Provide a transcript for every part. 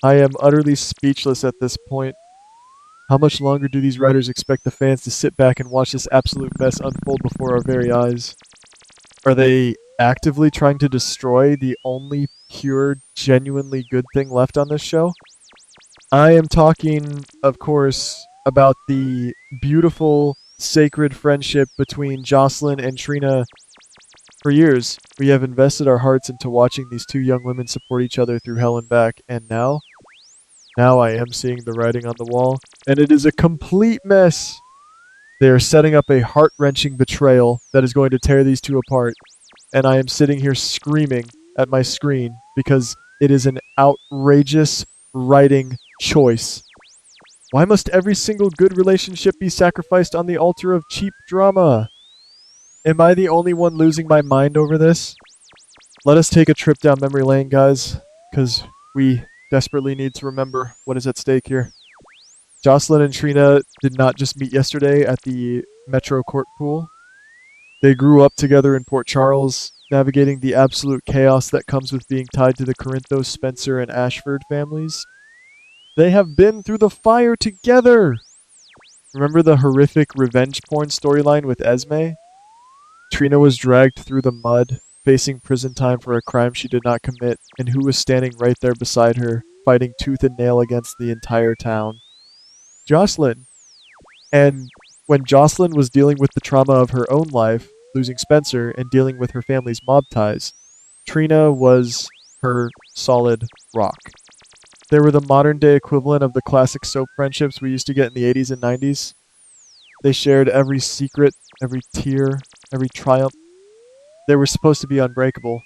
I am utterly speechless at this point. How much longer do these writers expect the fans to sit back and watch this absolute mess unfold before our very eyes? Are they actively trying to destroy the only pure, genuinely good thing left on this show? I am talking, of course, about the beautiful, sacred friendship between Josslyn and Trina. For years, we have invested our hearts into watching these two young women support each other through hell and back, and now I am seeing the writing on the wall, and it is a complete mess. They are setting up a heart-wrenching betrayal that is going to tear these two apart, and I am sitting here screaming at my screen because it is an outrageous writing choice. Why must every single good relationship be sacrificed on the altar of cheap drama? Am I the only one losing my mind over this? Let us take a trip down memory lane, guys, because we desperately need to remember what is at stake here. Josslyn and Trina did not just meet yesterday at the Metro Court Pool. They grew up together in Port Charles, navigating the absolute chaos that comes with being tied to the Corinthos, Spencer, and Ashford families. They have been through the fire together! Remember the horrific revenge porn storyline with Esme? Trina was dragged through the mud, facing prison time for a crime she did not commit, and who was standing right there beside her, fighting tooth and nail against the entire town? Josslyn. And when Josslyn was dealing with the trauma of her own life, losing Spencer, and dealing with her family's mob ties, Trina was her solid rock. They were the modern day equivalent of the classic soap friendships we used to get in the 80s and 90s. They shared every secret, every tear, every triumph. They were supposed to be unbreakable.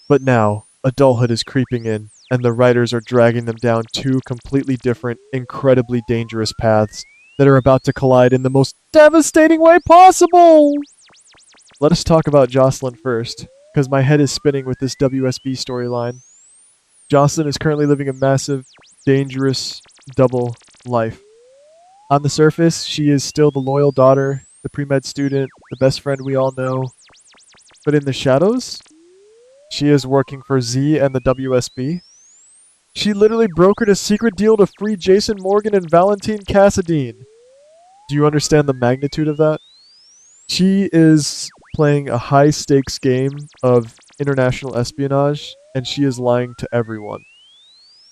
But now, adulthood is creeping in, and the writers are dragging them down two completely different, incredibly dangerous paths that are about to collide in the most devastating way possible! Let us talk about Josslyn first, because my head is spinning with this WSB storyline. Josslyn is currently living a massive, dangerous, double life. On the surface, she is still the loyal daughter, the pre-med student, the best friend we all know. But in the shadows, she is working for Z and the WSB. She literally brokered a secret deal to free Jason Morgan and Valentine Cassadine. Do you understand the magnitude of that? She is playing a high-stakes game of international espionage, and she is lying to everyone.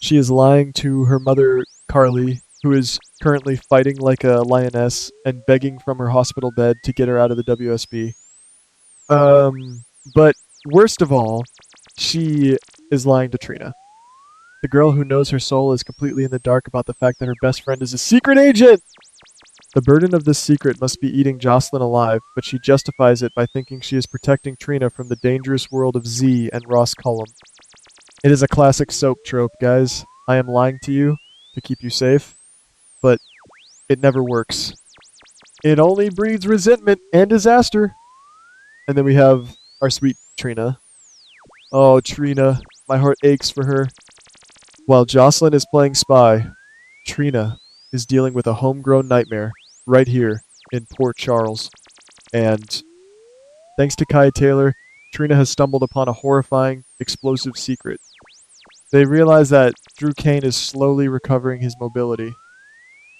She is lying to her mother, Carly, who is currently fighting like a lioness and begging from her hospital bed to get her out of the WSB. But worst of all, she is lying to Trina. The girl who knows her soul is completely in the dark about the fact that her best friend is a secret agent! The burden of this secret must be eating Josslyn alive, but she justifies it by thinking she is protecting Trina from the dangerous world of Z and Ross Cullum. It is a classic soap trope, guys. I am lying to you to keep you safe, but it never works. It only breeds resentment and disaster. And then we have our sweet Trina. Oh, Trina. My heart aches for her. While Josslyn is playing spy, Trina is dealing with a homegrown nightmare right here in Port Charles. And thanks to Kai Taylor, Trina has stumbled upon a horrifying, explosive secret. They realize that Drew Kane is slowly recovering his mobility.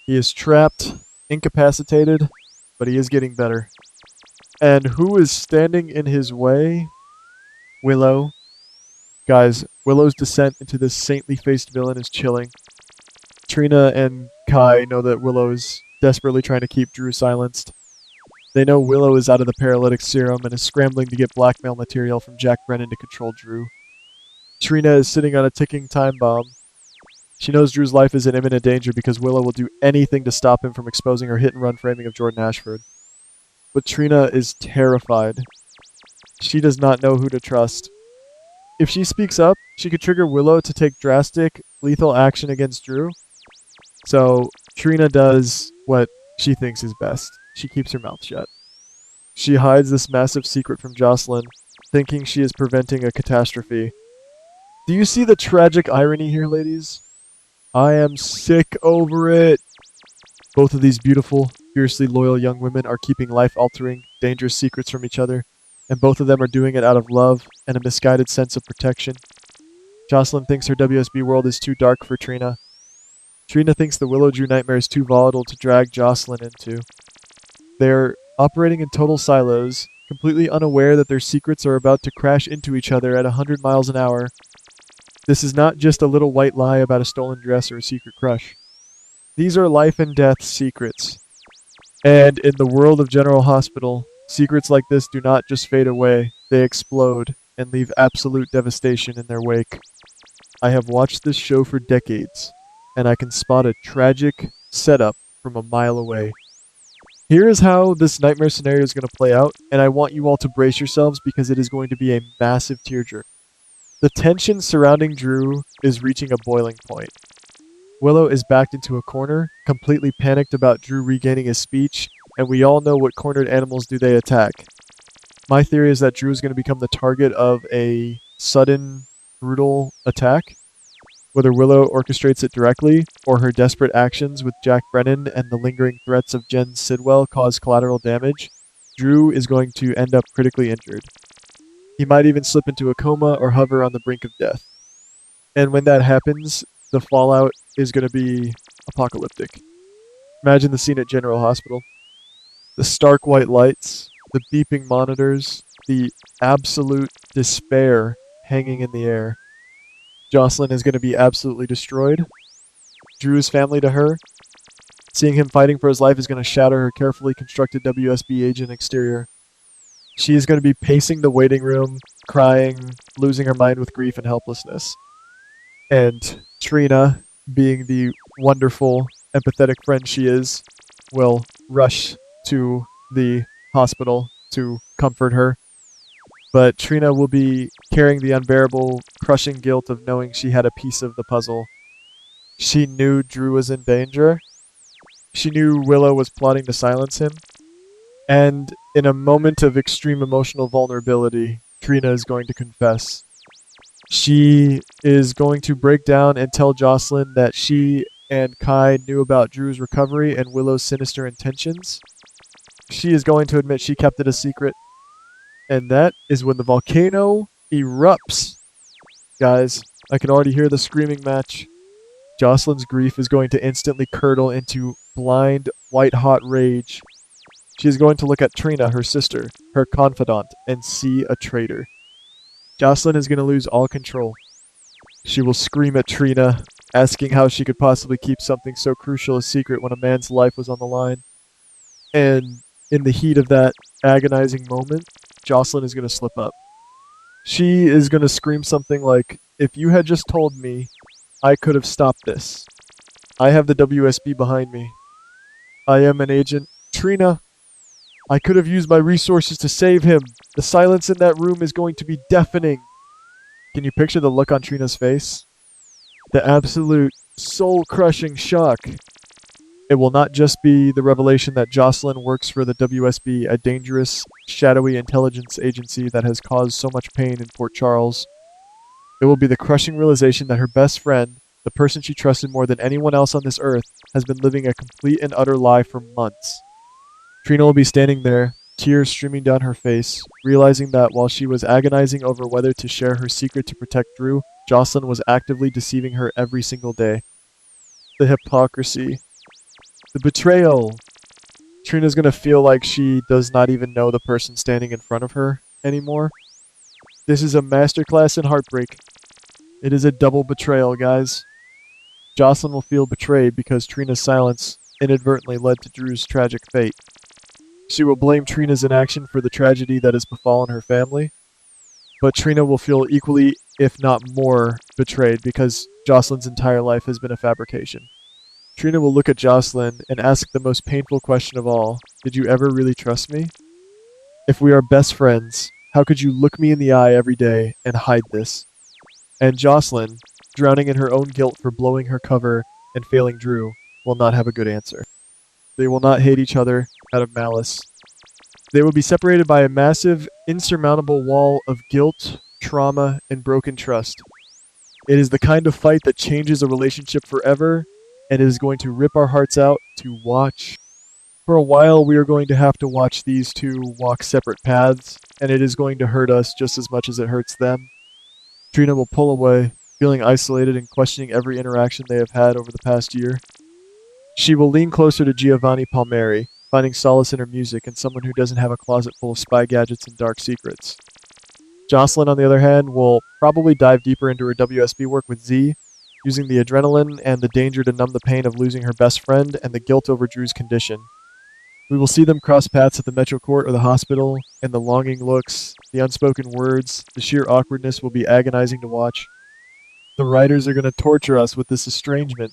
He is trapped, incapacitated, but he is getting better. And who is standing in his way? Willow. Guys, Willow's descent into this saintly-faced villain is chilling. Trina and Kai know that Willow is desperately trying to keep Drew silenced. They know Willow is out of the paralytic serum and is scrambling to get blackmail material from Jack Brennan to control Drew. Trina is sitting on a ticking time bomb. She knows Drew's life is in imminent danger because Willow will do anything to stop him from exposing her hit-and-run framing of Jordan Ashford. But Trina is terrified. She does not know who to trust. If she speaks up, she could trigger Willow to take drastic, lethal action against Drew. So Trina does what she thinks is best. She keeps her mouth shut. She hides this massive secret from Josslyn, thinking she is preventing a catastrophe. Do you see the tragic irony here, ladies? I am sick over it. Both of these beautiful, fiercely loyal young women are keeping life-altering, dangerous secrets from each other, and both of them are doing it out of love and a misguided sense of protection. Josslyn thinks her WSB world is too dark for Trina. Trina thinks the Willow Drew nightmare is too volatile to drag Josslyn into. They're operating in total silos, completely unaware that their secrets are about to crash into each other at 100 miles an hour. This is not just a little white lie about a stolen dress or a secret crush. These are life and death secrets. And in the world of General Hospital, secrets like this do not just fade away, they explode and leave absolute devastation in their wake. I have watched this show for decades, and I can spot a tragic setup from a mile away. Here is how this nightmare scenario is going to play out, and I want you all to brace yourselves because it is going to be a massive tearjerker. The tension surrounding Drew is reaching a boiling point. Willow is backed into a corner, completely panicked about Drew regaining his speech, and we all know what cornered animals do they attack. My theory is that Drew is going to become the target of a sudden, brutal attack. Whether Willow orchestrates it directly, or her desperate actions with Jack Brennan and the lingering threats of Jen Sidwell cause collateral damage, Drew is going to end up critically injured. He might even slip into a coma or hover on the brink of death. And when that happens, the fallout is going to be apocalyptic. Imagine the scene at General Hospital. The stark white lights, the beeping monitors, the absolute despair hanging in the air. Josslyn is going to be absolutely destroyed. Drew's family to her. Seeing him fighting for his life is going to shatter her carefully constructed WSB agent exterior. She is going to be pacing the waiting room, crying, losing her mind with grief and helplessness. And Trina, being the wonderful, empathetic friend she is, will rush to the hospital to comfort her. But Trina will be carrying the unbearable, crushing guilt of knowing she had a piece of the puzzle. She knew Drew was in danger. She knew Willow was plotting to silence him. And in a moment of extreme emotional vulnerability, Trina is going to confess. She is going to break down and tell Josslyn that she and Kai knew about Drew's recovery and Willow's sinister intentions. She is going to admit she kept it a secret. And that is when the volcano erupts. Guys, I can already hear the screaming match. Josslyn's grief is going to instantly curdle into blind, white-hot rage. She is going to look at Trina, her sister, her confidant, and see a traitor. Josslyn is going to lose all control. She will scream at Trina, asking how she could possibly keep something so crucial a secret when a man's life was on the line. And in the heat of that agonizing moment, Josslyn is going to slip up. She is going to scream something like, "If you had just told me, I could have stopped this. I have the WSB behind me. I am an agent. Trina, I could have used my resources to save him. The silence in that room is going to be deafening." Can you picture the look on Trina's face? The absolute soul-crushing shock. It will not just be the revelation that Josslyn works for the WSB, a dangerous, shadowy intelligence agency that has caused so much pain in Port Charles. It will be the crushing realization that her best friend, the person she trusted more than anyone else on this earth, has been living a complete and utter lie for months. Trina will be standing there, tears streaming down her face, realizing that while she was agonizing over whether to share her secret to protect Drew, Josslyn was actively deceiving her every single day. The hypocrisy. The betrayal. Trina's going to feel like she does not even know the person standing in front of her anymore. This is a masterclass in heartbreak. It is a double betrayal, guys. Josslyn will feel betrayed because Trina's silence inadvertently led to Drew's tragic fate. She will blame Trina's inaction for the tragedy that has befallen her family, but Trina will feel equally, if not more, betrayed because Josslyn's entire life has been a fabrication. Trina will look at Josslyn and ask the most painful question of all, "Did you ever really trust me? If we are best friends, how could you look me in the eye every day and hide this?" And Josslyn, drowning in her own guilt for blowing her cover and failing Drew, will not have a good answer. They will not hate each other out of malice. They will be separated by a massive, insurmountable wall of guilt, trauma, and broken trust. It is the kind of fight that changes a relationship forever, and it is going to rip our hearts out to watch. For a while, we are going to have to watch these two walk separate paths, and it is going to hurt us just as much as it hurts them. Trina will pull away, feeling isolated and questioning every interaction they have had over the past year. She will lean closer to Giovanni Palmieri, finding solace in her music and someone who doesn't have a closet full of spy gadgets and dark secrets. Josslyn, on the other hand, will probably dive deeper into her WSB work with Z, using the adrenaline and the danger to numb the pain of losing her best friend and the guilt over Drew's condition. We will see them cross paths at the Metro Court or the hospital, and the longing looks, the unspoken words, the sheer awkwardness will be agonizing to watch. The writers are going to torture us with this estrangement.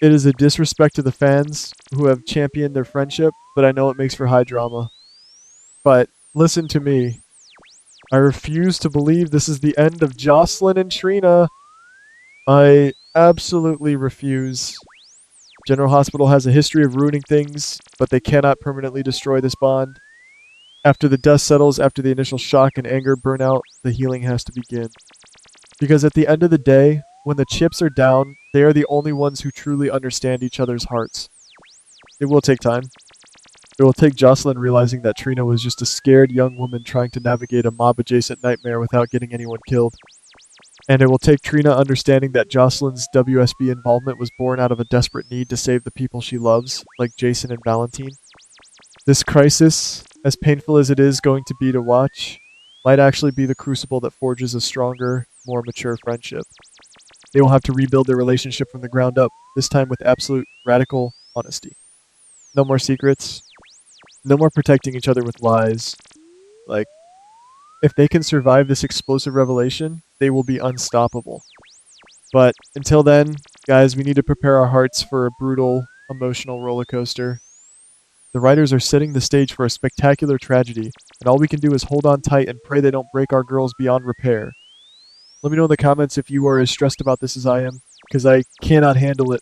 It is a disrespect to the fans who have championed their friendship, but I know it makes for high drama. But listen to me. I refuse to believe this is the end of Josslyn and Trina. I absolutely refuse. General Hospital has a history of ruining things, but they cannot permanently destroy this bond. After the dust settles, after the initial shock and anger burn out, the healing has to begin. Because at the end of the day, when the chips are down, they are the only ones who truly understand each other's hearts. It will take time. It will take Josslyn realizing that Trina was just a scared young woman trying to navigate a mob-adjacent nightmare without getting anyone killed. And it will take Trina understanding that Josslyn's WSB involvement was born out of a desperate need to save the people she loves, like Jason and Valentine. This crisis, as painful as it is going to be to watch, might actually be the crucible that forges a stronger, more mature friendship. They will have to rebuild their relationship from the ground up, this time with absolute, radical honesty. No more secrets. No more protecting each other with lies. Like, if they can survive this explosive revelation, they will be unstoppable. But until then, guys, we need to prepare our hearts for a brutal, emotional roller coaster. The writers are setting the stage for a spectacular tragedy, and all we can do is hold on tight and pray they don't break our girls beyond repair. Let me know in the comments if you are as stressed about this as I am, because I cannot handle it.